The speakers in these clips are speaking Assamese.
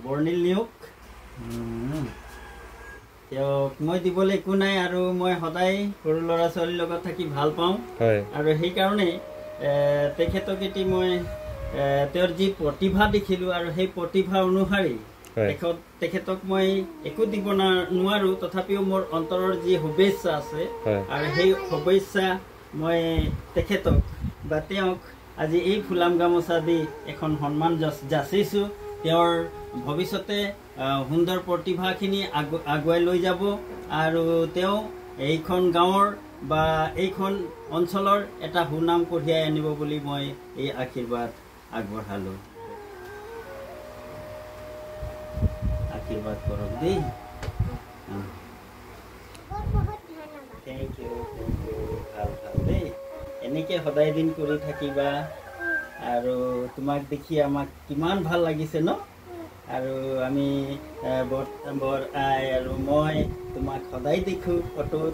বৰ্ণিল নিয়োগ তেওঁক মই দিবলৈ একো নাই আৰু মই সদায় সৰু ল'ৰা ছোৱালীৰ লগত থাকি ভাল পাওঁ আৰু সেইকাৰণে তেখেতক এটি মই তেওঁৰ যি প্ৰতিভা দেখিলোঁ আৰু সেই প্ৰতিভা অনুসৰি তেখেতক মই একো দিব নোৱাৰোঁ তথাপিও মোৰ অন্তৰৰ যি শুভেচ্ছা আছে আৰু সেই শুভেচ্ছা মই তেখেতক বা তেওঁক আজি এই ফুলাম গামোচা দি এখন সন্মান যাচিছোঁ তেওঁৰ ভৱিষ্যতে সুন্দৰ প্ৰতিভাখিনি আগুৱাই লৈ যাব আৰু তেওঁ এইখন গাঁৱৰ বা এইখন অঞ্চলৰ এটা সুনাম কঢ়িয়াই আনিব বুলি মই এই আশীৰ্বাদ আগবঢ়ালোঁ আশীৰ্বাদ কৰক দেই থেংক ইউ ভাল ভাল দেই এনেকৈ সদায় দিন কৰি থাকিবা আৰু তোমাক দেখি আমাক কিমান ভাল লাগিছে ন আৰু আমি বৰ আই আৰু মই তোমাক সদায় দেখোঁ ফটোত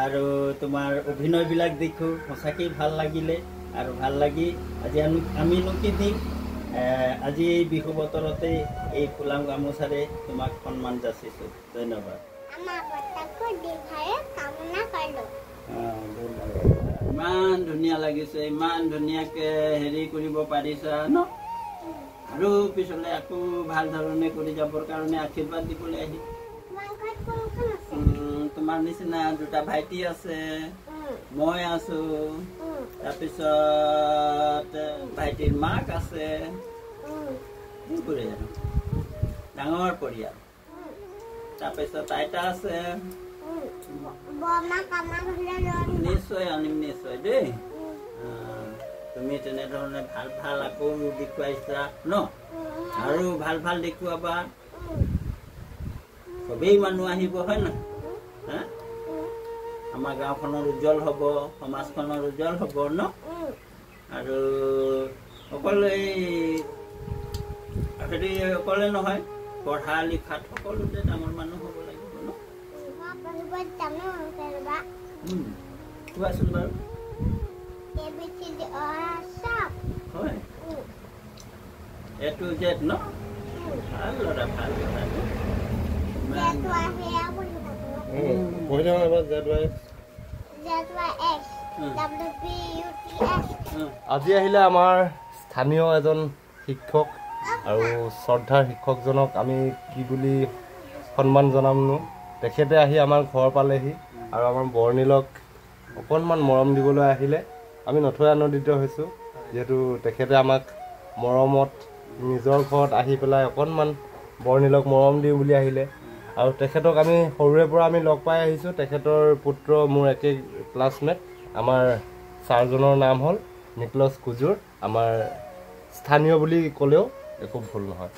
আৰু তোমাৰ অভিনয়বিলাক দেখোঁ সঁচাকেই ভাল লাগিলে আৰু ভাল লাগি আজি আমিনো কি দিম আজি এই বিহু বতৰতে এই ফুলাম গামোচাৰে তোমাক সন্মান যাচিছোঁ ধন্যবাদ ইমান ধুনীয়া লাগিছে ইমান ধুনীয়াকৈ হেৰি কৰিব পাৰিছা ন আৰু পিছলৈ আকৌ ভাল ধৰণে কৰি যাবৰ কাৰণে আশীৰ্বাদ দিবলৈ আহি তোমাৰ নিচিনা দুটা ভাইটি আছে মই আছো তাৰপিছত ভাইটিৰ মাক আছে ডাঙৰ পৰিয়াল তাৰপিছত আইতা আছে নিশ্চয় আনিম নিশ্চয় দেই তুমি তেনেধৰণে ভাল ভাল আকৌ দেখুৱাইছা ন আৰু ভাল ভাল দেখুৱাবা চবেই মানুহ আহিব হয় ন আমাৰ গাঁওখনৰ উজ্জ্বল হ'ব সমাজখনৰ উজ্জ্বল হ'ব ন আৰু সকলো হেৰি অকলে নহয় পঢ়া লিখাত সকলোতে ডাঙৰ মানুহ হ'ব লাগিব ন কোৱাচোন বাৰু হয় এটো জেড ন ভাল ল'ৰা ভাল ল'ৰা আজি আহিলে আমাৰ স্থানীয় এজন শিক্ষক আৰু শ্ৰদ্ধাৰ শিক্ষকজনক আমি কি বুলি সন্মান জনামনো তেখেতে আহি আমাৰ ঘৰ পালেহি আৰু আমাৰ বৰ্ণিলক অকণমান মৰম দিবলৈ আহিলে আমি নথৈ আনন্দিত হৈছোঁ যিহেতু তেখেতে আমাক মৰমত নিজৰ ঘৰত আহি পেলাই অকণমান বৰ্ণিলক মৰম দিওঁ বুলি আহিলে আৰু তেখেতক আমি সৰুৰে পৰা আমি লগ পাই আহিছোঁ তেখেতৰ পুত্ৰ মোৰ একে ক্লাছমেট আমাৰ ছাৰজনৰ নাম হ'ল নিকলছ কুজুৰ আমাৰ স্থানীয় বুলি ক'লেও একো ভুল নহয়।